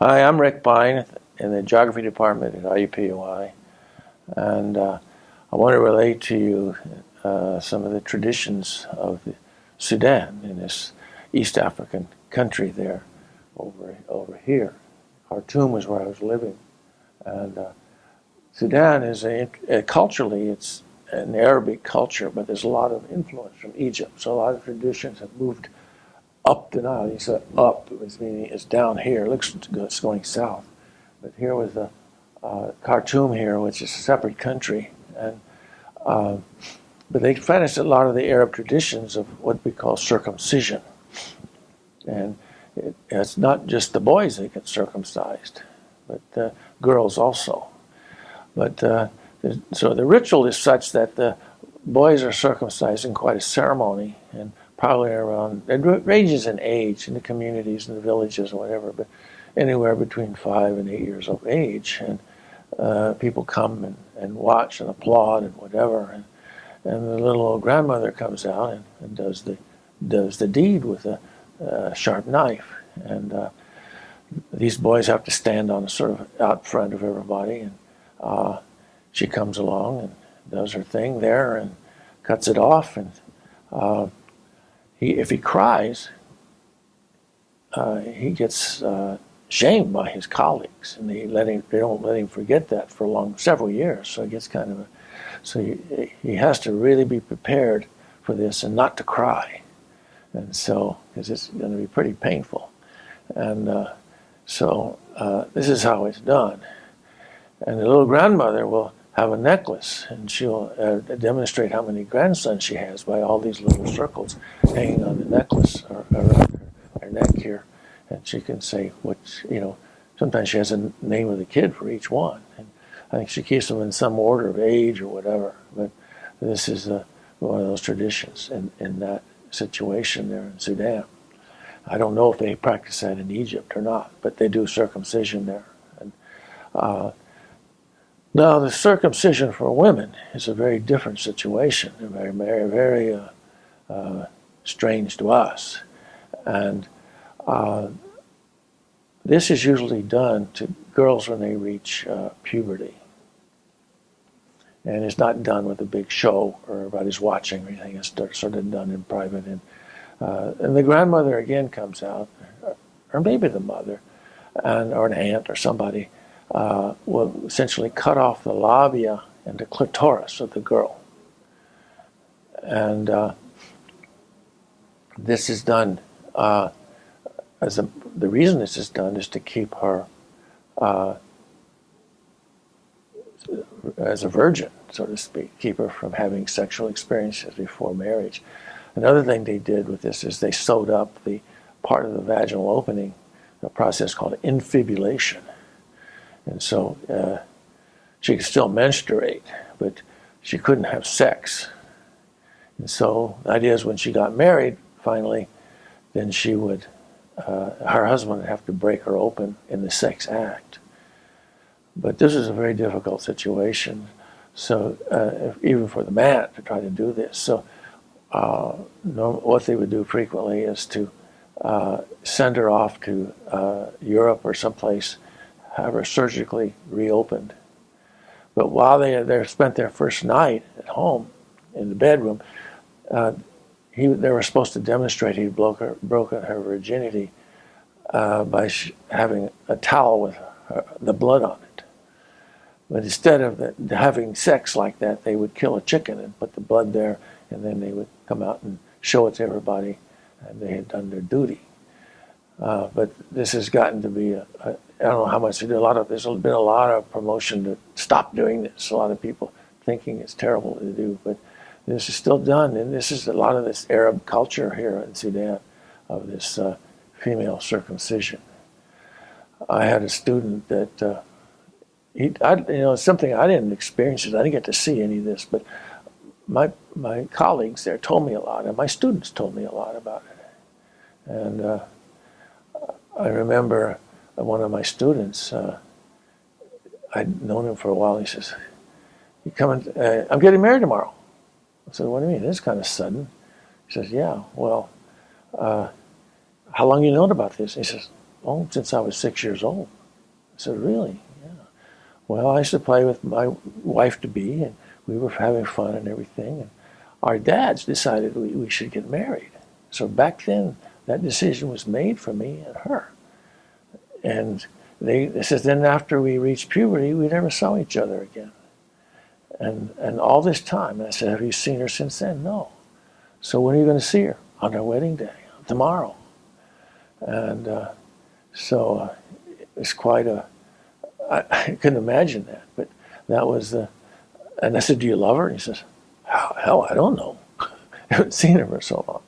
Hi, I'm Rick Bine in the Geography Department at IUPUI, and I want to relate to you some of the traditions of the Sudan, in this East African country there, over here. Khartoum was where I was living, and Sudan is culturally it's an Arabic culture, but there's a lot of influence from Egypt, so a lot of traditions have moved up the Nile. You said up, meaning it's down here. It looks it's going south. But here was the Khartoum here, which is a separate country. And but they finished a lot of the Arab traditions of what we call circumcision. And it's not just the boys that get circumcised, but girls also. But so the ritual is such that the boys are circumcised in quite a ceremony, and probably around, it ranges in age in the communities and the villages or whatever, but anywhere between 5 and 8 years of age. And people come and watch and applaud and whatever. And the little old grandmother comes out and does the deed with a sharp knife. And these boys have to stand on sort of out front of everybody. And she comes along and does her thing there and cuts it off. And if he cries, he gets shamed by his colleagues, and they don't let him forget that for several years. So it gets kind of so he has to really be prepared for this and not to cry, and so because it's going to be pretty painful, and so this is how it's done. And the little grandmother will have a necklace, and she'll demonstrate how many grandsons she has by all these little circles hanging on the necklace or around her neck here. And she can say which, sometimes she has a name of the kid for each one. And I think she keeps them in some order of age or whatever. But this is one of those traditions in that situation there in Sudan. I don't know if they practice that in Egypt or not, but they do circumcision there. And now, the circumcision for women is a very different situation, very, very, very strange to us. And this is usually done to girls when they reach puberty. And it's not done with a big show or everybody's watching or anything. It's sort of done in private. And the grandmother again comes out, or maybe the mother, or an aunt or somebody, will essentially cut off the labia and the clitoris of the girl. And this is done, the reason this is done is to keep her as a virgin, so to speak, keep her from having sexual experiences before marriage. Another thing they did with this is they sewed up the part of the vaginal opening, a process called infibulation. And so she could still menstruate, but she couldn't have sex. And so the idea is when she got married, finally, then she would, her husband would have to break her open in the sex act. But this is a very difficult situation, so even for the man to try to do this. So what they would do frequently is to send her off to Europe or someplace, have her surgically reopened. But while they spent their first night at home in the bedroom, they were supposed to demonstrate he'd broken her virginity by having a towel with the blood on it. But instead of having sex like that, they would kill a chicken and put the blood there, and then they would come out and show it to everybody, and they had done their duty. But this has gotten to be I don't know how much they do. There's been a lot of promotion to stop doing this. A lot of people thinking it's terrible to do, but this is still done, and this is a lot of this Arab culture here in Sudan of this female circumcision. I had a student that it's something I didn't experience. I didn't get to see any of this, but my colleagues there told me a lot, and my students told me a lot about it. And I remember one of my students, I'd known him for a while. He says, "You coming? I'm getting married tomorrow." I said, "What do you mean? This is kind of sudden." He says, "Yeah, well, how long you known about this?" He says, Oh, since I was 6 years old. I said, really? Yeah. Well, I used to play with my wife-to-be, and we were having fun and everything. And our dads decided we should get married. So back then, that decision was made for me and her. And they said then after we reached puberty, we never saw each other again. And all this time, and I said, have you seen her since then? No. So when are you going to see her? On her wedding day, tomorrow. And so it's quite a, I couldn't imagine that, but that was the, and I said, do you love her? And he says, hell, I don't know. I haven't seen her for so long.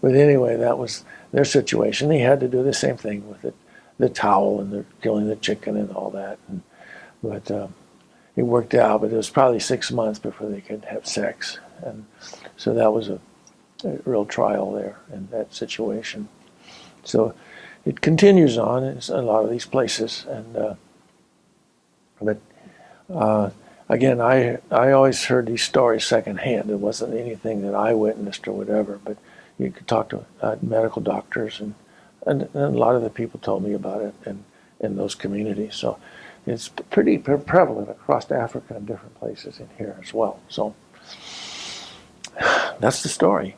But anyway, that was their situation. They had to do the same thing with it, the towel and the killing the chicken and all that. But it worked out, but it was probably 6 months before they could have sex. And so that was a real trial there in that situation. So it continues on in a lot of these places. And again, I always heard these stories secondhand. It wasn't anything that I witnessed or whatever, but you could talk to medical doctors, and a lot of the people told me about it in those communities. So it's pretty prevalent across Africa and different places in here as well. So that's the story.